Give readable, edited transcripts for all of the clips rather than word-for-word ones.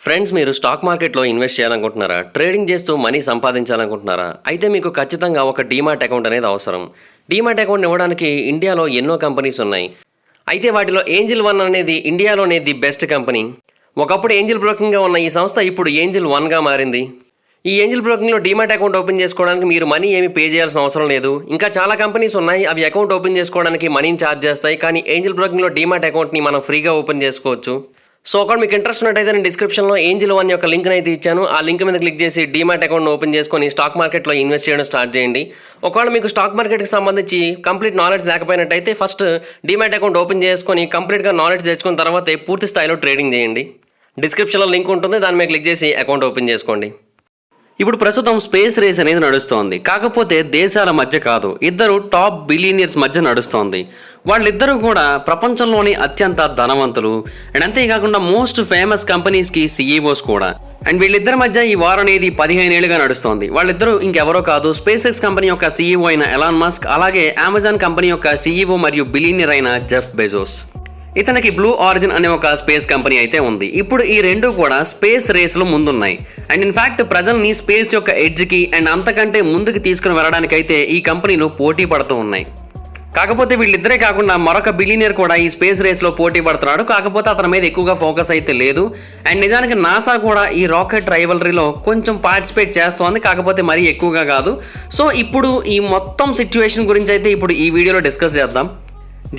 Friends, మీరు stock మార్కెట్లో invest చేయాలనుకుంటున్నారా? ట్రేడింగ్ చేస్తూ మనీ సంపాదించాలనుకుంటున్నారా? అయితే మీకు ఖచ్చితంగా ఒక డీమాట్ అకౌంట్ అనేది అవసరం. డీమాట్ అకౌంట్ ఇవ్వడానికి ఇండియాలో ఎన్నో కంపెనీస్ ఉన్నాయి. అయితే వాటిలో ఏంజిల్ వన్ అనేది ఇండియాలోనే ది బెస్ట్ కంపెనీ. ఒకప్పుడు ఏంజిల్ బ్రోకింగ్గా ఉన్న ఈ సంస్థ ఇప్పుడు ఏంజిల్ వన్గా మారింది. ఈ ఏంజిల్ బ్రోకింగ్లో డీమాట్ అకౌంట్ ఓపెన్ చేసుకోవడానికి మీరు మనీ ఏమి పే చేయాల్సిన అవసరం లేదు. ఇంకా చాలా కంపెనీస్ ఉన్నాయి, అవి అకౌంట్ ఓపెన్ చేసుకోవడానికి మనీని ఛార్జ్ చేస్తాయి. కానీ ఏంజిల్ బ్రోకింగ్లో డీమాట్ అకౌంట్ని మనం ఫ్రీగా ఓపెన్ చేసుకోవచ్చు. సో ఒకవేళ మీకు ఇంట్రెస్ట్ ఉన్నట్టయితే నేను డిస్క్రిప్షన్లో ఏంజిల్ వన్ యొక్క లింక్ని అయితే ఇచ్చాను. ఆ లింక్ మీద క్లిక్ చేసి డీమాట్ అకౌంట్ని ఓపెన్ చేసుకొని స్టాక్ మార్కెట్లో ఇన్వెస్ట్ చేయడం స్టార్ట్ చేయండి. ఒకవేళ మీకు స్టాక్ మార్కెట్కి సంబంధించి కంప్లీట్ నాలెడ్జ్ లేకపోయినట్టయితే ఫస్ట్ డీమాట్ అకౌంట్ ఓపెన్ చేసుకొని కంప్లీట్గా నాలెడ్జ్ తెచ్చుకున్న తర్వాతే పూర్తి స్థాయిలో ట్రేడింగ్ చేయండి. డిస్క్రిప్షన్లో లింక్ ఉంటుంది, దాని మీద క్లిక్ చేసి అకౌంట్ ఓపెన్ చేసుకోండి. ఇప్పుడు ప్రస్తుతం స్పేస్ రేస్ అనేది నడుస్తోంది. కాకపోతే దేశాల మధ్య కాదు, ఇద్దరు టాప్ బిలియనియర్స్ మధ్య నడుస్తోంది. వాళ్ళిద్దరూ కూడా ప్రపంచంలోని అత్యంత ధనవంతులు అండ్ అంతేకాకుండా మోస్ట్ ఫేమస్ కంపెనీస్కి సీఈఓస్ కూడా. అండ్ వీళ్ళిద్దరి మధ్య ఈ వార్ అనేది 15 ఏళ్ళుగా నడుస్తోంది. వాళ్ళిద్దరూ ఇంకెవరో కాదు, స్పేస్ ఎక్స్ కంపెనీ యొక్క సీఈఓ అయిన ఎలాన్ మస్క్, అలాగే అమెజాన్ కంపెనీ యొక్క సీఈఓ మరియు బిలియనియర్ అయిన జెఫ్ బెజోస్. ఇతనికి బ్లూ ఆరిజిన్ అనే ఒక స్పేస్ కంపెనీ అయితే ఉంది. ఇప్పుడు ఈ రెండు కూడా స్పేస్ రేస్లో ముందున్నాయి. అండ్ ఇన్ఫ్యాక్ట్ ప్రజల్ని స్పేస్ యొక్క ఎడ్జ్కి అండ్ అంతకంటే ముందుకు తీసుకుని వెళ్ళడానికైతే ఈ కంపెనీలు పోటీ పడుతూ ఉన్నాయి. కాకపోతే వీళ్ళిద్దరే కాకుండా మరొక బిలియనియర్ కూడా ఈ స్పేస్ రేస్లో పోటీ పడుతున్నాడు. కాకపోతే అతని మీద ఎక్కువగా ఫోకస్ అయితే లేదు. అండ్ నిజానికి నాసా కూడా ఈ రాకెట్ రైవలరీలో కొంచెం పార్టిసిపేట్ చేస్తోంది, కాకపోతే మరీ ఎక్కువగా కాదు. సో ఇప్పుడు ఈ మొత్తం సిచ్యువేషన్ గురించి అయితే ఇప్పుడు ఈ వీడియోలో డిస్కస్ చేద్దాం.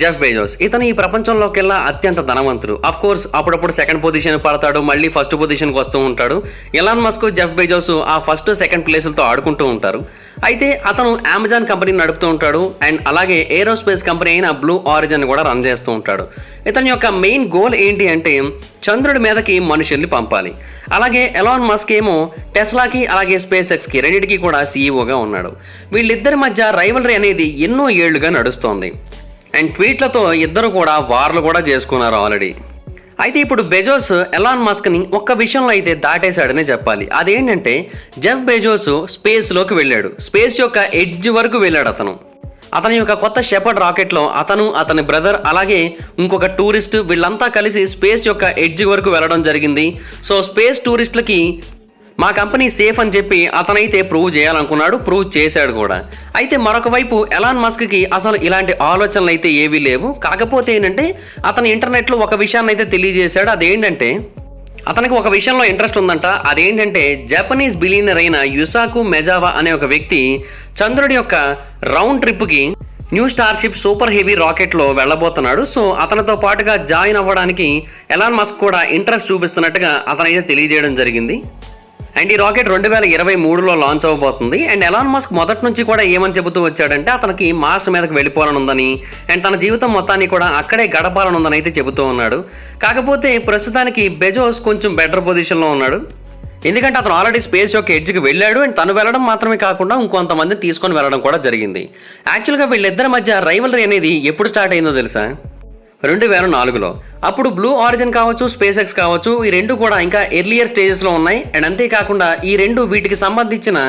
జెఫ్ బెజోస్ ఇతను ఈ ప్రపంచంలోకెల్లా అత్యంత ధనవంతుడు. అఫ్ కోర్స్ అప్పుడప్పుడు సెకండ్ పొజిషన్ పడతాడు, మళ్ళీ ఫస్ట్ పొజిషన్కి వస్తూ ఉంటాడు. ఎలాన్ మస్క్, జెఫ్ బెజోస్ ఆ ఫస్ట్ సెకండ్ ప్లేసులతో ఆడుకుంటూ ఉంటారు. అయితే అతను అమెజాన్ కంపెనీని నడుపుతూ ఉంటాడు అండ్ అలాగే ఏరోస్పేస్ కంపెనీ అయిన బ్లూ ఆరిజిన్ కూడా రన్ చేస్తూ ఉంటాడు. ఇతని యొక్క మెయిన్ గోల్ ఏంటి అంటే చంద్రుడి మీదకి మనుషుల్ని పంపాలి. అలాగే ఎలాన్ మస్క్ ఏమో టెస్లాకి అలాగే స్పేస్ ఎక్స్కి రెండింటికి కూడా సీఈఓగా ఉన్నాడు. వీళ్ళిద్దరి మధ్య రైవలరీ అనేది ఎన్నో ఏళ్లుగా నడుస్తోంది. అండ్ ట్వీట్లతో ఇద్దరు కూడా వార్లు కూడా చేసుకున్నారు ఆల్రెడీ. అయితే ఇప్పుడు బెజోస్ ఎలాన్ మస్క్ని ఒక్క విషయంలో అయితే దాటేశాడనే చెప్పాలి. అదేంటంటే జెఫ్ బెజోస్ స్పేస్లోకి వెళ్ళాడు, స్పేస్ యొక్క ఎడ్జ్ వరకు వెళ్ళాడు. అతని యొక్క కొత్త షెపర్డ్ రాకెట్లో అతను, అతని బ్రదర్, అలాగే ఇంకొక టూరిస్ట్ వీళ్ళంతా కలిసి స్పేస్ యొక్క ఎడ్జ్ వరకు వెళ్ళడం జరిగింది. సో స్పేస్ టూరిస్టులకి మా కంపెనీ సేఫ్ అని చెప్పి అతనైతే ప్రూవ్ చేయాలనుకున్నాడు, ప్రూవ్ చేశాడు కూడా. అయితే మరొక వైపు ఎలాన్ మస్క్కి అసలు ఇలాంటి ఆలోచనలు అయితే ఏవీ లేవు. కాకపోతే ఏంటంటే అతను ఇంటర్నెట్లో ఒక విషయాన్ని అయితే తెలియజేశాడు. అదేంటంటే అతనికి ఒక విషయంలో ఇంట్రెస్ట్ ఉందంట. అదేంటంటే జపనీస్ బిలియనర్ అయిన యుసాకు మెజావా అనే ఒక వ్యక్తి చంద్రుడి యొక్క రౌండ్ ట్రిప్కి న్యూ స్టార్షిప్ సూపర్ హెవీ రాకెట్లో వెళ్ళబోతున్నాడు. సో అతనితో పాటుగా జాయిన్ అవ్వడానికి ఎలాన్ మస్క్ కూడా ఇంట్రెస్ట్ చూపిస్తున్నట్టుగా అతనైతే తెలియజేయడం జరిగింది. అండ్ ఈ రాకెట్ 2023లో లాంచ్ అవ్వబోతుంది. అండ్ ఎలాన్ మస్క్ మొదటి నుంచి కూడా ఏమని చెబుతూ వచ్చాడంటే అతనికి మార్స్ మీదకి వెళ్ళిపోవాలని ఉందని అండ్ తన జీవితం మొత్తాన్ని కూడా అక్కడే గడపాలని ఉందని అయితే చెబుతూ ఉన్నాడు. కాకపోతే ప్రస్తుతానికి బెజోస్ కొంచెం బెటర్ పొజిషన్లో ఉన్నాడు. ఎందుకంటే అతను ఆల్రెడీ స్పేస్ యొక్క ఎడ్జ్కి వెళ్ళాడు అండ్ తను వెళ్ళడం మాత్రమే కాకుండా ఇంకొంతమందిని తీసుకొని వెళ్ళడం కూడా జరిగింది. యాక్చువల్గా వీళ్ళిద్దరి మధ్య రైవలరీ అనేది ఎప్పుడు స్టార్ట్ అయిందో తెలుసా? 2004లో. అప్పుడు బ్లూ ఆరిజిన్ కావచ్చు, స్పేస్ ఎక్స్ కావచ్చు, ఈ రెండు కూడా ఇంకా ఎర్లియర్ స్టేజెస్లో ఉన్నాయి. అండ్ అంతేకాకుండా ఈ రెండు వీటికి సంబంధించిన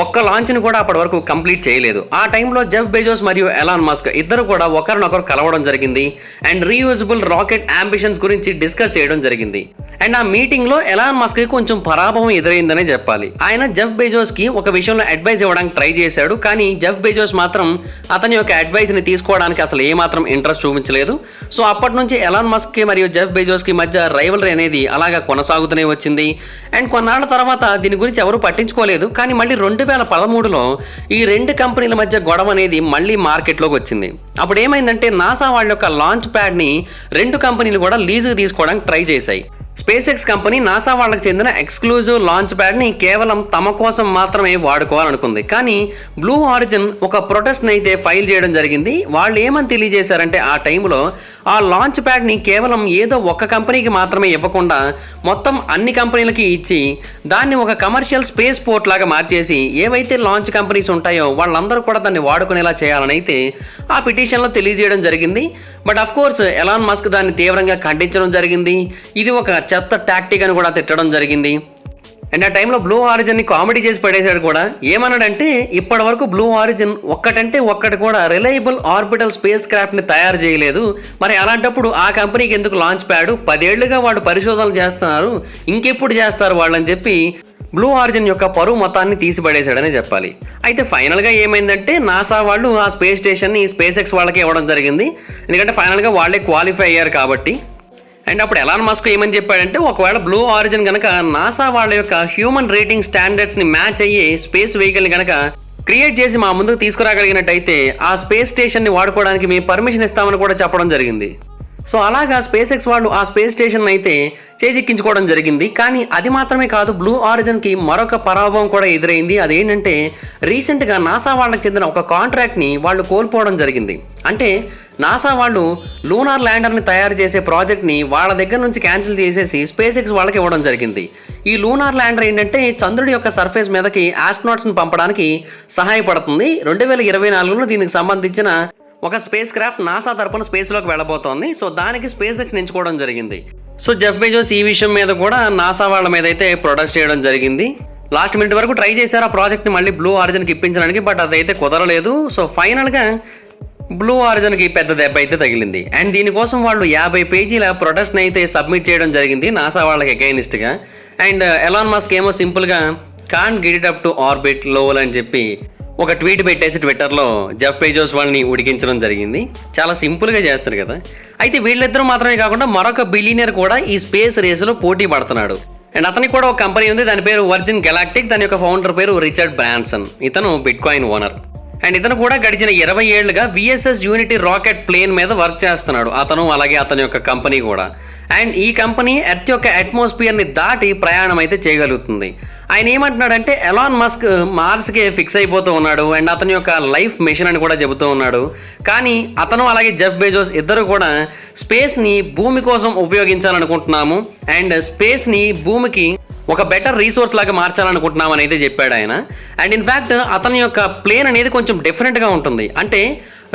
ఒక్క లాంచ్ని కూడా అప్పటి వరకు కంప్లీట్ చేయలేదు. ఆ టైంలో జెఫ్ బెజోస్ మరియు ఎలాన్ మస్క్ ఇద్దరు కూడా ఒకరినొకరు కలవడం జరిగింది అండ్ రీయూజబుల్ రాకెట్ అంబిషన్స్ గురించి డిస్కస్ చేయడం జరిగింది. అండ్ ఆ మీటింగ్లో ఎలాన్ మస్క్కి కొంచెం పరాభవం ఎదురైందనే చెప్పాలి. ఆయన జెఫ్ బెజోస్కి ఒక విషయంలో అడ్వైస్ ఇవ్వడానికి ట్రై చేశాడు, కానీ జెఫ్ బెజోస్ మాత్రం అతని యొక్క అడ్వైస్ని తీసుకోవడానికి అసలు ఏమాత్రం ఇంట్రెస్ట్ చూపించలేదు. సో అప్పటి నుంచి ఎలాన్ మస్క్కి మరియు జెఫ్ బెజోస్కి మధ్య రైవలరీ అనేది అలాగా కొనసాగుతూనే వచ్చింది. అండ్ కొన్నాళ్ళ తర్వాత దీని గురించి ఎవరు పట్టించుకోలేదు. కానీ మళ్ళీ 2013లో ఈ రెండు కంపెనీల మధ్య గొడవ అనేది మళ్ళీ మార్కెట్లోకి వచ్చింది. అప్పుడు ఏమైందంటే నాసా వాళ్ళ యొక్క లాంచ్ ప్యాడ్ని రెండు కంపెనీలు కూడా లీజుకి తీసుకోవడానికి ట్రై చేశాయి. స్పేస్ ఎక్స్ కంపెనీ నాసా వాళ్ళకి చెందిన ఎక్స్క్లూజివ్ లాంచ్ ప్యాడ్ని కేవలం తమ కోసం మాత్రమే వాడుకోవాలనుకుంది. కానీ బ్లూ ఆరిజిన్ ఒక ప్రొటెస్ట్ని అయితే ఫైల్ చేయడం జరిగింది. వాళ్ళు ఏమని తెలియజేశారంటే ఆ టైంలో ఆ లాంచ్ ప్యాడ్ని కేవలం ఏదో ఒక్క కంపెనీకి మాత్రమే ఇవ్వకుండా మొత్తం అన్ని కంపెనీలకి ఇచ్చి దాన్ని ఒక కమర్షియల్ స్పేస్ పోర్ట్ లాగా మార్చేసి ఏవైతే లాంచ్ కంపెనీస్ ఉంటాయో వాళ్ళందరూ కూడా దాన్ని వాడుకునేలా చేయాలని అయితే ఆ పిటిషన్లో తెలియజేయడం జరిగింది. But of course Elon Musk దాన్ని తీవ్రంగా ఖండించడం జరిగింది. ఇది ఒక చెత్త టాక్టిక్ అని కూడా తిట్టడం జరిగింది. అండ్ ఆ టైంలో బ్లూ ఆరిజిన్ని కామెడీ చేసి పడేశాడు కూడా. ఏమన్నాడంటే, ఇప్పటి వరకు బ్లూ ఆరిజిన్ ఒక్కటి కూడా రిలయబుల్ ఆర్బిటల్ స్పేస్ క్రాఫ్ట్ని తయారు చేయలేదు. మరి అలాంటప్పుడు ఆ కంపెనీకి ఎందుకు లాంచ్ ప్యాడ్? 10 ఏళ్లుగా వాడు పరిశోధనలు చేస్తున్నారు, ఇంకెప్పుడు చేస్తారు వాళ్ళని చెప్పి బ్లూ ఆరిజిన్ యొక్క పరువు మొత్తాన్ని తీసిపడేశాడనే చెప్పాలి. అయితే ఫైనల్గా ఏమైందంటే, నాసా వాళ్ళు ఆ స్పేస్ స్టేషన్ని స్పేస్ ఎక్స్ వాళ్ళకి ఇవ్వడం జరిగింది. ఎందుకంటే ఫైనల్గా వాళ్ళే క్వాలిఫై అయ్యారు కాబట్టి. అండ్ అప్పుడు ఎలాన్ మస్క్ ఏమని చెప్పాడంటే, ఒకవేళ బ్లూ ఆరిజిన్ కనుక నాసా వాళ్ళ యొక్క హ్యూమన్ రేటింగ్ స్టాండర్డ్స్ని మ్యాచ్ అయ్యే స్పేస్ వెహికల్ని కనుక క్రియేట్ చేసి మా ముందుకు తీసుకురాగలిగినట్టయితే ఆ స్పేస్ స్టేషన్ని వాడుకోవడానికి మేము పర్మిషన్ ఇస్తామని కూడా చెప్పడం జరిగింది. సో అలాగా స్పేస్ ఎక్స్ వాళ్ళు ఆ స్పేస్ స్టేషన్ అయితే చేజిక్కించుకోవడం జరిగింది. కానీ అది మాత్రమే కాదు, బ్లూ ఆరిజిన్కి మరొక పరాభవం కూడా ఎదురైంది. అదేంటంటే, రీసెంట్గా నాసా వాళ్ళకి చెందిన ఒక కాంట్రాక్ట్ని వాళ్ళు కోల్పోవడం జరిగింది. అంటే నాసా వాళ్ళు లూనార్ ల్యాండర్ని తయారు చేసే ప్రాజెక్ట్ని వాళ్ళ దగ్గర నుంచి క్యాన్సిల్ చేసేసి స్పేస్ ఎక్స్ వాళ్ళకి ఇవ్వడం జరిగింది. ఈ లూనార్ ల్యాండర్ ఏంటంటే, చంద్రుడి యొక్క సర్ఫేస్ మీదకి ఆస్ట్రోనాట్స్ని పంపడానికి సహాయపడుతుంది. 2024లో దీనికి సంబంధించిన ఒక స్పేస్ క్రాఫ్ట్ నాసా తరపున స్పేస్లోకి వెళ్ళబోతోంది. సో దానికి స్పేస్ ఎక్స్ ఎంచుకోవడం జరిగింది. సో జెఫ్ బెజోస్ ఈ విషయం మీద కూడా నాసా వాళ్ళ మీద అయితే ప్రొడక్ట్ చేయడం జరిగింది. లాస్ట్ మినిట్ వరకు ట్రై చేశారు ఆ ప్రాజెక్ట్ని మళ్ళీ బ్లూ ఆరిజిన్కి ఇప్పించడానికి, బట్ అదైతే కుదరలేదు. సో ఫైనల్గా బ్లూ ఆరిజిన్కి పెద్ద దెబ్బ అయితే తగిలింది. అండ్ దీనికోసం వాళ్ళు 50 పేజీల ప్రొడక్ట్ని అయితే సబ్మిట్ చేయడం జరిగింది నాసా వాళ్ళకి అగైనిస్ట్గా. అండ్ ఎలాన్ మస్క్ ఏమో సింపుల్గా can't get it up to orbit level అని చెప్పి ఒక ట్వీట్ పెట్టేసి ట్విట్టర్లో జెఫ్ బెజోస్ వాళ్ళని ఉడికించడం జరిగింది. చాలా సింపుల్గా చేస్తారు కదా. అయితే వీళ్ళిద్దరూ మాత్రమే కాకుండా మరొక బిలియనర్ కూడా ఈ స్పేస్ రేసులో పోటీ పడుతున్నాడు. అండ్ అతనికి కూడా ఒక కంపెనీ ఉంది, దాని పేరు వర్జిన్ గెలాక్టిక్. దాని యొక్క ఫౌండర్ పేరు రిచర్డ్ బ్రాన్సన్. ఇతను బిట్ కాయిన్ ఓనర్. అండ్ ఇతను కూడా గడిచిన 20 ఏళ్లుగా విఎస్ఎస్ యూనిటీ రాకెట్ ప్లేన్ మీద వర్క్ చేస్తున్నాడు, అతను అలాగే అతని యొక్క కంపెనీ కూడా. అండ్ ఈ కంపెనీ ఎర్త్ యొక్క అట్మాస్ఫియర్ని దాటి ప్రయాణం అయితే చేయగలుగుతుంది. ఆయన ఏమంటున్నాడంటే, ఎలాన్ మస్క్ మార్స్కి ఫిక్స్ అయిపోతూ ఉన్నాడు అండ్ అతని యొక్క లైఫ్ మిషన్ అని కూడా చెబుతూ ఉన్నాడు. కానీ అతను అలాగే జెఫ్ బెజోస్ ఇద్దరు కూడా స్పేస్ని భూమి కోసం ఉపయోగించాలనుకుంటున్నాము అండ్ స్పేస్ని భూమికి ఒక బెటర్ రీసోర్స్ లాగా మార్చాలనుకుంటున్నామని అయితే చెప్పాడు ఆయన. అండ్ ఇన్ఫ్యాక్ట్ అతని యొక్క ప్లేన్ అనేది కొంచెం డిఫరెంట్గా ఉంటుంది. అంటే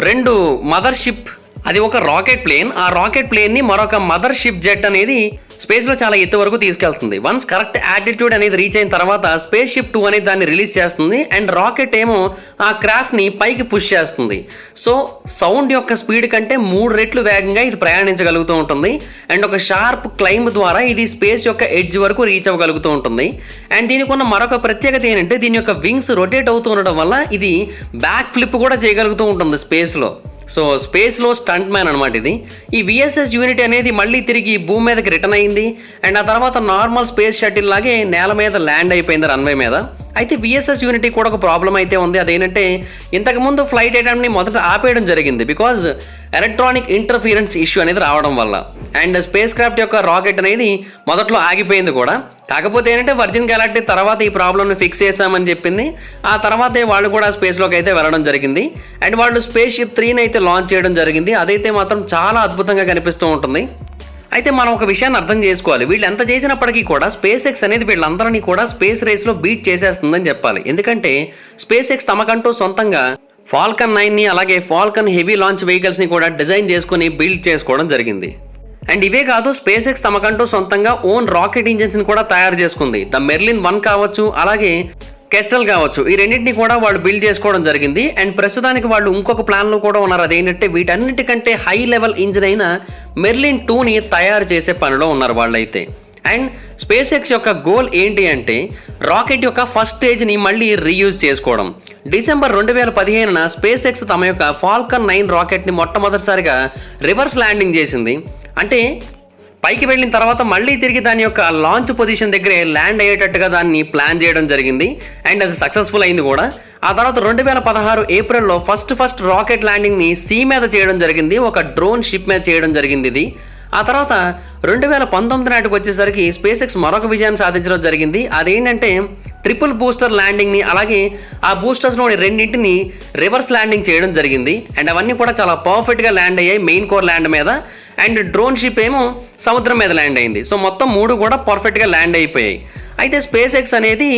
2 మదర్ షిప్, అది ఒక రాకెట్ ప్లేన్, ఆ రాకెట్ ప్లేన్ని మరొక మదర్ షిప్ జెట్ అనేది స్పేస్లో చాలా ఎత్తు వరకు తీసుకెళ్తుంది. వన్స్ కరెక్ట్ యాటిట్యూడ్ అనేది రీచ్ అయిన తర్వాత స్పేస్ షిప్ 2 అనేది దాన్ని రిలీజ్ చేస్తుంది అండ్ రాకెట్ ఏమో ఆ క్రాఫ్ట్ని పైకి పుష్ చేస్తుంది. సో సౌండ్ యొక్క స్పీడ్ కంటే 3 రెట్లు వేగంగా ఇది ప్రయాణించగలుగుతూ ఉంటుంది. అండ్ ఒక షార్ప్ క్లైంబ్ ద్వారా ఇది స్పేస్ యొక్క ఎడ్జ్ వరకు రీచ్ అవ్వగలుగుతూ ఉంటుంది. అండ్ దీనికి ఉన్న మరొక ప్రత్యేకత ఏంటంటే, దీని యొక్క వింగ్స్ రొటేట్ అవుతూ ఉండడం వల్ల ఇది బ్యాక్ ఫ్లిప్ కూడా చేయగలుగుతూ ఉంటుంది స్పేస్లో. సో స్పేస్లో స్టంట్ మ్యాన్ అనమాట ఇది. ఈ విఎస్ఎస్ యూనిటీ అనేది మళ్ళీ తిరిగి భూమి మీదకి రిటర్న్ అయింది అండ్ ఆ తర్వాత నార్మల్ స్పేస్ షటిల్ లాగే నేల మీద ల్యాండ్ అయిపోయింది రన్వే మీద. అయితే విఎస్ఎస్ యూనిటీ కూడా ఒక ప్రాబ్లం అయితే ఉంది. అదేంటంటే, ఇంతకుముందు ఫ్లైట్ అటెంప్ట్ని మొదట ఆపేయడం జరిగింది బికాజ్ ఎలక్ట్రానిక్ ఇంటర్ఫీరెన్స్ ఇష్యూ అనేది రావడం వల్ల. అండ్ స్పేస్ క్రాఫ్ట్ యొక్క రాకెట్ అనేది మొదట్లో ఆగిపోయింది కూడా. కాకపోతే ఏంటంటే, వర్జిన్ గెలాక్టిక్ తర్వాత ఈ ప్రాబ్లమ్ని ఫిక్స్ చేశామని చెప్పింది. ఆ తర్వాతే వాళ్ళు కూడా స్పేస్లోకి అయితే వెళ్ళడం జరిగింది అండ్ వాళ్ళు స్పేస్ షిప్ 3ని అయితే లాంచ్ చేయడం జరిగింది. అదైతే మాత్రం చాలా అద్భుతంగా కనిపిస్తూ ఉంటుంది. అయితే మనం ఒక విషయాన్ని అర్థం చేసుకోవాలి, వీళ్ళు ఎంత చేసినప్పటికీ కూడా స్పేస్ ఎక్స్ అనేది వీళ్ళందరినీ కూడా స్పేస్ రేస్లో బీట్ చేసేస్తుందని చెప్పాలి. ఎందుకంటే స్పేస్ ఎక్స్ తమకంటూ సొంతంగా ఫాల్కన్ 9ని అలాగే ఫాల్కన్ హెవీ లాంచ్ వెహికల్స్ని కూడా డిజైన్ చేసుకుని బిల్డ్ చేసుకోవడం జరిగింది. అండ్ ఇవే కాదు, స్పేస్ ఎక్స్ తమకంటూ సొంతంగా ఓన్ రాకెట్ ఇంజిన్స్ని కూడా తయారు చేసుకుంది. ద మెర్లిన్ 1 కావచ్చు అలాగే కెస్టల్ కావచ్చు, ఈ రెండింటిని కూడా వాళ్ళు బిల్డ్ చేసుకోవడం జరిగింది. అండ్ ప్రస్తుతానికి వాళ్ళు ఇంకొక ప్లాన్లో కూడా ఉన్నారు. అదేంటంటే, వీటన్నిటికంటే హై లెవెల్ ఇంజిన్ అయిన మెర్లిన్ 2ని తయారు చేసే పనిలో ఉన్నారు వాళ్ళైతే. అండ్ స్పేస్ ఎక్స్ యొక్క గోల్ ఏంటి అంటే, రాకెట్ యొక్క ఫస్ట్ స్టేజ్ని మళ్ళీ రీయూజ్ చేసుకోవడం. డిసెంబర్ 2015న స్పేస్ ఎక్స్ తమ యొక్క ఫాల్కన్ 9 రాకెట్ని మొట్టమొదటిసారిగా రివర్స్ ల్యాండింగ్ చేసింది. అంటే పైకి వెళ్ళిన తర్వాత మళ్ళీ తిరిగి దాని యొక్క లాంచ్ పొజిషన్ దగ్గరే ల్యాండ్ అయ్యేటట్టుగా దాన్ని ప్లాన్ చేయడం జరిగింది అండ్ అది సక్సెస్ఫుల్ అయింది కూడా. ఆ తర్వాత 2016 ఏప్రిల్లో ఫస్ట్ రాకెట్ ల్యాండింగ్ని సీ మీద చేయడం జరిగింది, ఒక డ్రోన్ షిప్ మీద చేయడం జరిగింది ఇది. ఆ తర్వాత 2019 నాటికి వచ్చేసరికి స్పేస్ ఎక్స్ మరొక విజయాన్ని సాధించడం జరిగింది. అదేంటంటే, ట్రిపుల్ బూస్టర్ ల్యాండింగ్ని అలాగే ఆ బూస్టర్స్లోని 2ని రివర్స్ ల్యాండింగ్ చేయడం జరిగింది. అండ్ అవన్నీ కూడా చాలా పర్ఫెక్ట్గా ల్యాండ్ అయ్యాయి మెయిన్ కోర్ ల్యాండ్ మీద. అండ్ డ్రోన్ షిప్ ఏమో సముద్రం మీద ల్యాండ్ అయింది. సో మొత్తం 3 కూడా పర్ఫెక్ట్గా ల్యాండ్ అయిపోయాయి. అయితే స్పేస్ ఎక్స్ అనేది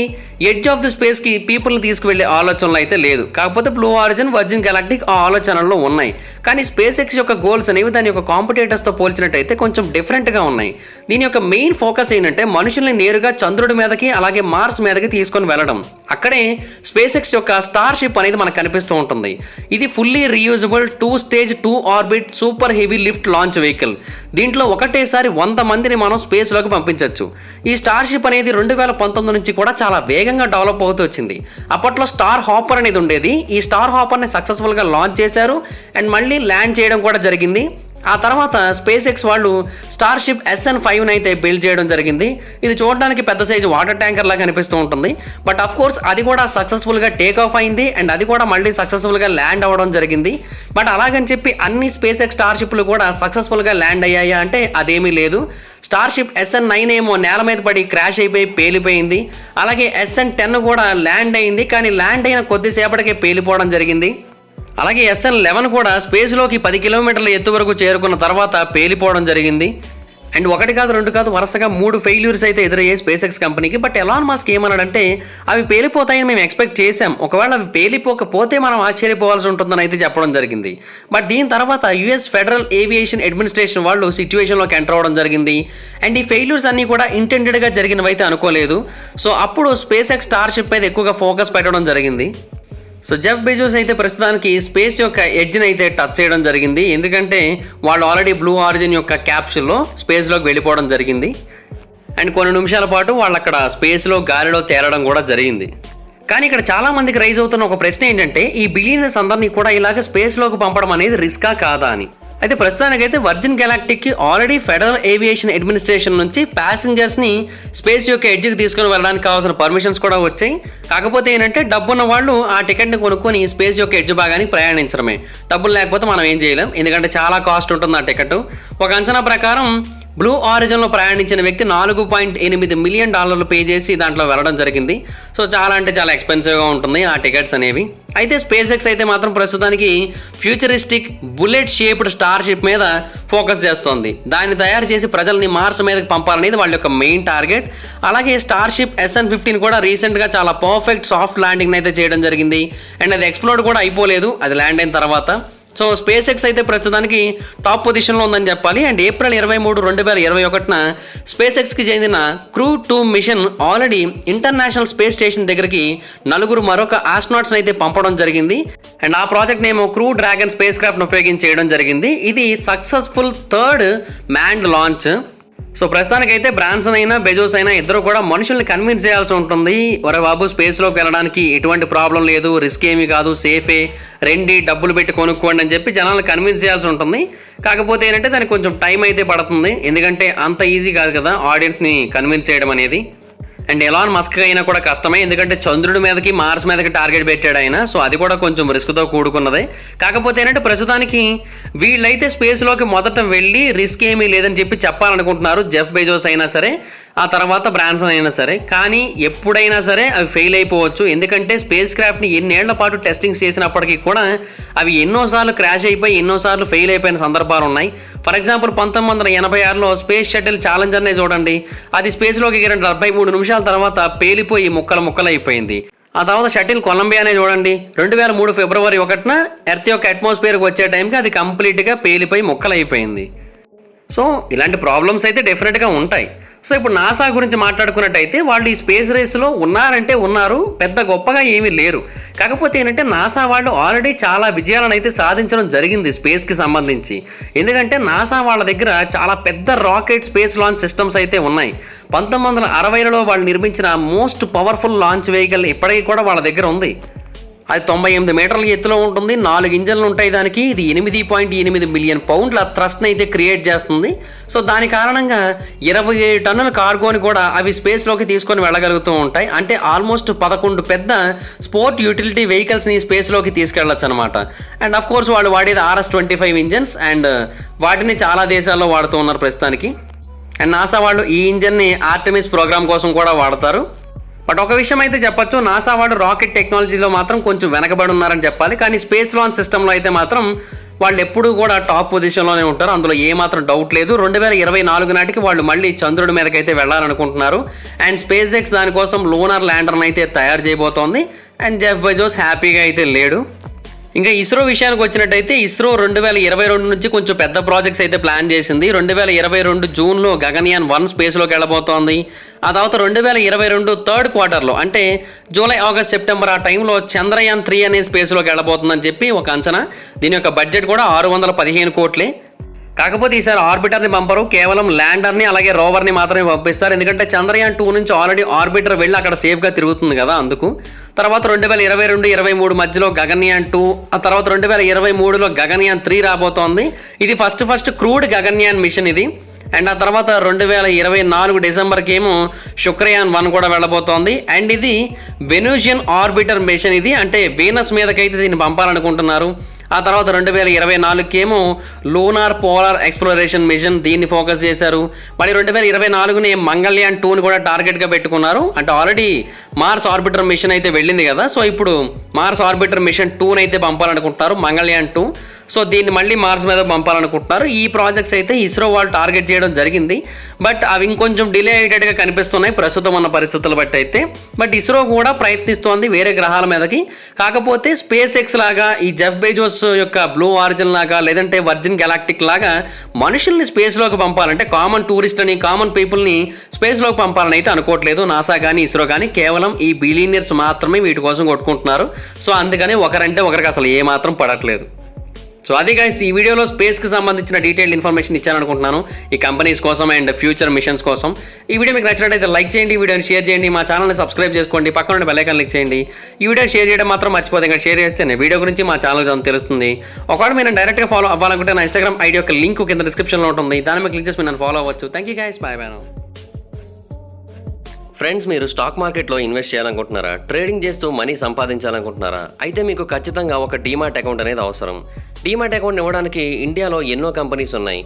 ఎడ్జ్ ఆఫ్ ది స్పేస్కి పీపుల్ని తీసుకువెళ్ళే ఆలోచనలు అయితే లేదు. కాకపోతే బ్లూ ఆరిజిన్, వర్జిన్ గెలాక్టిక్ ఆ ఆలోచనల్లో ఉన్నాయి. కానీ స్పేస్ ఎక్స్ యొక్క గోల్స్ అనేవి దాని యొక్క కాంపిటేటర్స్తో పోల్చినట్టయితే కొంచెం డిఫరెంట్గా ఉన్నాయి. దీని యొక్క మెయిన్ ఫోకస్ ఏంటంటే మనుషుల్ని నేరుగా చంద్రుడి మీదకి అలాగే మార్స్ మీదకి తీసుకొని వెళ్ళడం. అక్కడే స్పేస్ ఎక్స్ యొక్క స్టార్ షిప్ అనేది మనకు కనిపిస్తూ ఉంటుంది. ఇది fully reusable 2 stage 2 orbit super heavy lift launch vehicle. దీంట్లో ఒకటేసారి 100 మందిని మనం స్పేస్లోకి పంపించవచ్చు. ఈ స్టార్ షిప్ అనేది 2019 నుంచి కూడా చాలా వేగంగా డెవలప్ అవుతూ వచ్చింది. అప్పట్లో స్టార్ హాపర్ అనేది ఉండేది. ఈ స్టార్ హాపర్ని సక్సెస్ఫుల్గా లాంచ్ చేశారు అండ్ మళ్ళీ ల్యాండ్ చేయడం కూడా జరిగింది. ఆ తర్వాత స్పేస్ ఎక్స్ వాళ్ళు స్టార్ షిప్ SN5 అయితే బిల్డ్ చేయడం జరిగింది. ఇది చూడడానికి పెద్ద సైజు వాటర్ ట్యాంకర్ లాగా కనిపిస్తూ ఉంటుంది. బట్ ఆఫ్ కోర్స్ అది కూడా సక్సెస్ఫుల్గా టేక్ ఆఫ్ అయింది అండ్ అది కూడా మళ్ళీ సక్సెస్ఫుల్గా ల్యాండ్ అవ్వడం జరిగింది. బట్ అలాగని చెప్పి అన్ని స్పేస్ ఎక్స్ స్టార్ షిప్లు కూడా సక్సెస్ఫుల్గా ల్యాండ్ అయ్యాయా అంటే అదేమీ లేదు. స్టార్ షిప్ SN9 ఏమో నేల మీద పడి క్రాష్ అయిపోయి పేలిపోయింది. అలాగే SN10 కూడా ల్యాండ్ అయింది, కానీ ల్యాండ్ అయిన కొద్దిసేపటికే పేలిపోవడం జరిగింది. అలాగే SN11 కూడా స్పేస్లోకి 10 కిలోమీటర్ల ఎత్తు వరకు చేరుకున్న తర్వాత పేలిపోవడం జరిగింది. అండ్ 1 కాదు 2 కాదు వరుసగా 3 ఫెయిల్యూర్స్ అయితే ఎదురయ్యాయి స్పేస్ ఎక్స్ కంపెనీకి. బట్ ఎలాన్ మస్క్ ఏమన్నాడంటే అవి పేలిపోతాయని మేము ఎక్స్పెక్ట్ చేసాం, ఒకవేళ అవి పేలిపోకపోతే మనం ఆశ్చర్యపోవాల్సి ఉంటుందని అయితే చెప్పడం జరిగింది. బట్ దీని తర్వాత US ఫెడరల్ ఏవియేషన్ అడ్మినిస్ట్రేషన్ వాళ్ళు సిచ్యువేషన్లోకి ఎంటర్ అవ్వడం జరిగింది. అండ్ ఈ ఫెయిల్యూర్స్ అన్నీ కూడా ఇంటెండెడ్గా జరిగినవి అయితే అనుకోలేదు. సో అప్పుడు స్పేస్ ఎక్స్ స్టార్ షిప్ మీద ఎక్కువగా ఫోకస్ పెట్టడం జరిగింది. సో జెఫ్ బెజోస్ అయితే ప్రస్తుతానికి స్పేస్ యొక్క ఎడ్జ్ని అయితే టచ్ చేయడం జరిగింది. ఎందుకంటే వాళ్ళు ఆల్రెడీ బ్లూ ఆరిజిన్ యొక్క క్యాప్సూల్లో స్పేస్లోకి వెళ్ళిపోవడం జరిగింది. అండ్ కొన్ని నిమిషాల పాటు వాళ్ళు అక్కడ స్పేస్లో గాలిలో తేలడం కూడా జరిగింది. కానీ ఇక్కడ చాలా మందికి రైజ్ అవుతున్న ఒక ప్రశ్న ఏంటంటే ఈ బిలియనర్స్ అందరినీ కూడా ఇలాగ స్పేస్లోకి పంపడం అనేది రిస్కా కాదా అని. అయితే ప్రస్తుతానికైతే వర్జిన్ గెలాక్టిక్కి ఆల్రెడీ ఫెడరల్ ఏవియేషన్ అడ్మినిస్ట్రేషన్ నుంచి ప్యాసింజర్స్ని స్పేస్ యొక్క ఎడ్జ్కి తీసుకుని వెళ్ళడానికి కావాల్సిన పర్మిషన్స్ కూడా వచ్చాయి. కాకపోతే ఏంటంటే డబ్బున్న వాళ్ళు ఆ టికెట్ని కొనుక్కొని స్పేస్ యొక్క ఎడ్జ్ భాగానికి ప్రయాణించడమే. డబ్బులు లేకపోతే మనం ఏం చేయలేం, ఎందుకంటే చాలా కాస్ట్ ఉంటుంది ఆ టికెట్. ఒక అంచనా ప్రకారం బ్లూ ఆరిజిన్లో ప్రయాణించిన వ్యక్తి $4.8 మిలియన్ పే చేసి దాంట్లో వెళ్ళడం జరిగింది. సో చాలా అంటే చాలా ఎక్స్పెన్సివ్గా ఉంటుంది ఆ టికెట్స్ అనేవి. అయితే స్పేస్ ఎక్స్ అయితే మాత్రం ప్రస్తుతానికి futuristic bullet shaped star ship మీద ఫోకస్ చేస్తోంది. దాన్ని తయారు చేసి ప్రజల్ని మార్స్ మీదకి పంపాలనేది వాళ్ళ యొక్క మెయిన్ టార్గెట్. అలాగే స్టార్ షిప్ SN15 కూడా రీసెంట్గా చాలా పర్ఫెక్ట్ సాఫ్ట్ ల్యాండింగ్ అయితే చేయడం జరిగింది. అండ్ అది ఎక్స్ప్లోడ్ కూడా అయిపోలేదు, అది ల్యాండ్ అయిన తర్వాత. సో స్పేస్ ఎక్స్ అయితే ప్రస్తుతానికి టాప్ పొజిషన్లో ఉందని చెప్పాలి. అండ్ ఏప్రిల్ 23, 2021 స్పేస్ ఎక్స్కి చెందిన crew 2 mission already international space station దగ్గరికి 4 మరొక ఆస్ట్రోనాట్స్ని అయితే పంపడం జరిగింది. అండ్ ఆ ప్రాజెక్ట్ నేమో క్రూ డ్రాగన్ స్పేస్ క్రాఫ్ట్ను ఉపయోగించి చేయడం జరిగింది. ఇది successful 3rd manned launch. So ప్రస్తుతానికైతే బ్రాన్సన్ అయినా బెజోస్ అయినా ఇద్దరు కూడా మనుషుల్ని కన్విన్స్ చేయాల్సి ఉంటుంది. ఒరే బాబు స్పేస్లోకి వెళ్ళడానికి ఎటువంటి ప్రాబ్లం లేదు, రిస్క్ ఏమీ కాదు, సేఫే, రెండి డబ్బులు పెట్టి కొనుక్కోండి అని చెప్పి జనాలను కన్విన్స్ చేయాల్సి ఉంటుంది. కాకపోతే ఏంటంటే దానికి కొంచెం టైం అయితే పడుతుంది, ఎందుకంటే అంత ఈజీ కాదు కదా ఆడియన్స్ని కన్విన్స్ చేయడం అనేది. అండ్ ఎలాన్ మస్క్ అయినా కూడా కష్టమే, ఎందుకంటే చంద్రుడి మీదకి మార్స్ మీదకి టార్గెట్ పెట్టాడు ఆయన. సో అది కూడా కొంచెం రిస్క్తో కూడుకున్నదే. కాకపోతే ఏంటంటే ప్రస్తుతానికి వీళ్ళైతే స్పేస్లోకి మొదట వెళ్ళి రిస్క్ ఏమీ లేదని చెప్పి చెప్పాలనుకుంటున్నారు, జెఫ్ బెజోస్ అయినా సరే ఆ తర్వాత బ్రాన్సన్ అయినా సరే. కానీ ఎప్పుడైనా సరే అవి ఫెయిల్ అయిపోవచ్చు, ఎందుకంటే స్పేస్ క్రాఫ్ట్ని ఎన్నేళ్ల పాటు టెస్టింగ్స్ చేసినప్పటికీ కూడా అవి ఎన్నోసార్లు క్రాష్ అయిపోయి ఎన్నోసార్లు ఫెయిల్ అయిపోయిన సందర్భాలు ఉన్నాయి. ఫర్ ఎగ్జాంపుల్ 1986లో స్పేస్ షటిల్ ఛాలెంజర్నే చూడండి, అది స్పేస్లోకి ఎగిరిన 73 నిమిషాల తర్వాత పేలిపోయి ముక్కలు అయిపోయింది. ఆ తర్వాత షటిల్ కొలంబియానే చూడండి, 2003 ఫిబ్రవరి 1న ఎర్త్ యొక్క అట్మాస్ఫియర్కి వచ్చే టైంకి అది కంప్లీట్గా పేలిపోయి ముక్కలైపోయింది. సో ఇలాంటి ప్రాబ్లమ్స్ అయితే డెఫినెట్గా ఉంటాయి. సో ఇప్పుడు నాసా గురించి మాట్లాడుకున్నట్టయితే వాళ్ళు ఈ స్పేస్ రేస్లో ఉన్నారంటే ఉన్నారు, పెద్ద గొప్పగా ఏమీ లేరు. కాకపోతే ఏంటంటే నాసా వాళ్ళు ఆల్రెడీ చాలా విజయాలను అయితే సాధించడం జరిగింది స్పేస్కి సంబంధించి. ఎందుకంటే నాసా వాళ్ళ దగ్గర చాలా పెద్ద రాకెట్ స్పేస్ లాంచ్ సిస్టమ్స్ అయితే ఉన్నాయి. 1960లలో వాళ్ళు నిర్మించిన మోస్ట్ పవర్ఫుల్ లాంచ్ వెహికల్ ఇప్పటికీ కూడా వాళ్ళ దగ్గర ఉంది. అది 98 మీటర్ల ఎత్తులో ఉంటుంది, 4 ఇంజన్లు ఉంటాయి దానికి. ఇది 8.8 మిలియన్ పౌండ్ల థ్రస్ట్ని అయితే క్రియేట్ చేస్తుంది. సో దాని కారణంగా 27 టన్నుల కార్గోని కూడా అవి స్పేస్లోకి తీసుకొని వెళ్ళగలుగుతూ ఉంటాయి. అంటే ఆల్మోస్ట్ 11 పెద్ద స్పోర్ట్ యూటిలిటీ వెహికల్స్ని స్పేస్లోకి తీసుకెళ్ళచ్చు అనమాట. అండ్ అఫ్ కోర్స్ వాళ్ళు వాడేది RS-25 ఇంజన్స్, అండ్ వాటిని చాలా దేశాల్లో వాడుతూ ఉన్నారు ప్రస్తుతానికి. అండ్ నాసా వాళ్ళు ఈ ఇంజన్ని ఆర్టెమిస్ ప్రోగ్రామ్ కోసం కూడా వాడతారు. బట్ ఒక విషయం అయితే చెప్పొచ్చు, నాసా వాళ్ళు రాకెట్ టెక్నాలజీలో మాత్రం కొంచెం వెనకబడి ఉన్నారని చెప్పాలి. కానీ స్పేస్ లాంచ్ సిస్టంలో అయితే మాత్రం వాళ్ళు ఎప్పుడూ కూడా టాప్ పొజిషన్లోనే ఉంటారు, అందులో ఏమాత్రం డౌట్ లేదు. 2024 నాటికి వాళ్ళు మళ్ళీ చంద్రుడి మీదకైతే వెళ్ళాలనుకుంటున్నారు. అండ్ స్పేస్ ఎక్స్ దానికోసం లూనార్ ల్యాండర్ని అయితే తయారు చేయబోతోంది. అండ్ జెఫ్ బెజోస్ హ్యాపీగా అయితే లేడు. ఇంకా ఇస్రో విషయానికి వచ్చినట్టయితే ఇస్రో 2022 నుంచి కొంచెం పెద్ద ప్రాజెక్ట్స్ అయితే ప్లాన్ చేసింది. 2022 జూన్లో గగన్యాన్ 1 స్పేస్లోకి వెళ్ళబోతోంది. ఆ తర్వాత 2022 థర్డ్ క్వార్టర్లో అంటే జూలై, ఆగస్ట్, సెప్టెంబర్ ఆ టైంలో చంద్రయాన్ 3 అనే స్పేస్లోకి వెళ్ళబోతుందని చెప్పి ఒక అంచనా. దీని యొక్క బడ్జెట్ కూడా 615 కోట్లే. కాకపోతే ఈసారి ఆర్బిటర్ని పంపరు, కేవలం ల్యాండర్ని అలాగే రోవర్ని మాత్రమే పంపిస్తారు. ఎందుకంటే చంద్రయాన్ 2 నుంచి ఆల్రెడీ ఆర్బిటర్ వెళ్ళి అక్కడ సేఫ్గా తిరుగుతుంది కదా, అందుకు. తర్వాత 2022-23 మధ్యలో గగన్యాన్ 2, ఆ తర్వాత 2023లో గగన్యాన్ 3 రాబోతోంది. ఇది ఫస్ట్ క్రూడ్ గగన్యాన్ మిషన్ ఇది. అండ్ ఆ తర్వాత 2024 డిసెంబర్కి ఏమో శుక్రయాన్ 1 కూడా వెళ్ళబోతోంది. అండ్ ఇది వెనూషియన్ ఆర్బిటర్ మిషన్ ఇది, అంటే వీనస్ మీదకైతే దీన్ని పంపాలనుకుంటున్నారు. ఆ తర్వాత 2024కి ఏమో లూనార్ పోలార్ ఎక్స్ప్లోరేషన్ మిషన్, దీన్ని ఫోకస్ చేశారు. మళ్ళీ 2024ని మంగళయాన్ 2ని కూడా టార్గెట్గా పెట్టుకున్నారు. అంటే ఆల్రెడీ మార్స్ ఆర్బిటర్ మిషన్ అయితే వెళ్ళింది కదా, సో ఇప్పుడు మార్స్ ఆర్బిటర్ మిషన్ 2ని అయితే పంపాలనుకుంటున్నారు, మంగళయాన్ 2. సో దీన్ని మళ్ళీ మార్స్ మీద పంపాలనుకుంటున్నారు. ఈ ప్రాజెక్ట్స్ అయితే ఇస్రో వాళ్ళు టార్గెట్ చేయడం జరిగింది. బట్ అవి ఇంకొంచెం డిలే అయ్యేటట్టుగా కనిపిస్తున్నాయి ప్రస్తుతం ఉన్న పరిస్థితులు బట్టి అయితే. బట్ ఇస్రో కూడా ప్రయత్నిస్తోంది వేరే గ్రహాల మీదకి. కాకపోతే స్పేస్ ఎక్స్ లాగా, ఈ జెఫ్ బెజోస్ యొక్క బ్లూ ఆరిజిన్ లాగా, లేదంటే వర్జిన్ గెలాక్టిక్ లాగా మనుషుల్ని స్పేస్లోకి పంపాలంటే కామన్ టూరిస్ట్ అని, కామన్ పీపుల్ని స్పేస్లోకి పంపాలని అయితే అనుకోవట్లేదు నాసా కానీ ఇస్రో కానీ. కేవలం ఈ బిలియనియర్స్ మాత్రమే వీటి కోసం కొట్టుకుంటున్నారు. సో అందుకని ఒకరంటే ఒకరికి అసలు ఏమాత్రం పడట్లేదు. సో అది గైస్, ఈ వీడియోలో స్పేస్కి సంబంధించిన డీటెయిల్డ్ ఇన్ఫర్మేషన్ ఇచ్చాననుకుంటున్నాను ఈ కంపెనీస్ కోసం అండ్ ఫ్యూచర్ మిషన్స్ కోసం. ఈ వీడియో మీకు నచ్చినట్లయితే లైక్ చేయండి, ఈ వీడియోని షేర్ చేయండి, మా ఛానల్ని సబ్స్క్రైబ్ చేసుకోండి, పక్కన ఉన్న బెల్ ఐకాన్ క్లిక్ చేయండి. ఈ వీడియో షేర్ చేయడం మాత్రం మర్చిపోతే, ఇంకా షేర్ చేస్తేనే వీడియో గురించి మా ఛానల్ తెలుస్తుంది. ఒకవేళ మీరు డైరెక్ట్గా ఫాలో అవ్వాలనుకుంటే నా ఇన్స్టాగ్రామ్ ఐడి యొక్క లింక్ కింద డిస్క్రిప్షన్లో ఉంటుంది, దాని మీద క్లిక్ చేసి మీరు నన్ను ఫాలో అవ్వచ్చు. Thank you guys, bye bye. Friends, మీరు స్టాక్ మార్కెట్లో ఇన్వెస్ట్ చేయాలనుకుంటున్నారా? ట్రేడింగ్ చేస్తూ మనీ సంపాదించాలనుకుంటున్నారా? అయితే మీకు ఖచ్చితంగా ఒక డీమాట్ అకౌంట్ అనేది అవసరం. డీమాట్ అకౌంట్ ఇవ్వడానికి ఇండియాలో ఎన్నో కంపెనీస్ ఉన్నాయి.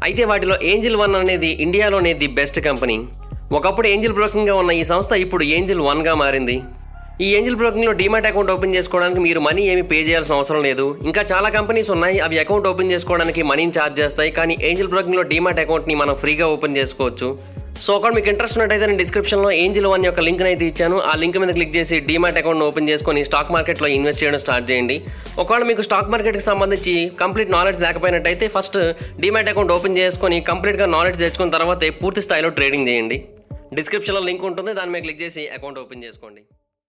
అయితే వాటిలో ఏంజిల్ 1 అనేది ఇండియాలోనే ది బెస్ట్ కంపెనీ. ఒకప్పుడు ఏంజిల్ బ్రోకింగ్గా ఉన్న ఈ సంస్థ ఇప్పుడు ఏంజిల్ 1గా మారింది. ఈ ఏంజిల్ బ్రోకింగ్లో డీమాట్ అకౌంట్ ఓపెన్ చేసుకోవడానికి మీరు మనీ ఏమి పే చేయాల్సిన అవసరం లేదు. ఇంకా చాలా కంపెనీస్ ఉన్నాయి, అవి అకౌంట్ ఓపెన్ చేసుకోవడానికి మనీని ఛార్జ్ చేస్తాయి. కానీ ఏంజిల్ బ్రోకింగ్లో డీమాట్ అకౌంట్ని మనం ఫ్రీగా ఓపెన్ చేసుకోవచ్చు. సో ఒకవేళ మీకు ఇంట్రెస్ట్ ఉన్నట్టయితే నేను డిస్క్రిప్షన్లో ఏంజిల్ 1 యొక్క లింక్ అయితే ఇచ్చాను. ఆ లింక్ మీద క్లిక్ చేసి డీమాట్ అకౌంట్ ఓపెన్ చేసుకొని స్టాక్ మార్కెట్లో ఇన్వెస్ట్ చేయడం స్టార్ట్ చేయండి. ఒకవేళ మీకు స్టాక్ మార్కెట్కి సంబంధించి కంప్లీట్ నాలెడ్జ్ లేకపోయినట్టయితే ఫస్ట్ డీమాట్ అకౌంట్ ఓపెన్ చేసుకొని కంప్లీట్గా నాలెడ్జ్ తెచ్చుకున్న తర్వాత పూర్తి స్థాయిలో ట్రేడింగ్ చేయండి. డిస్క్రిప్షన్లో లింక్ ఉంటుంది, దాని మీద క్లిక్ చేసి అకౌంట్ ఓపెన్ చేసుకోండి.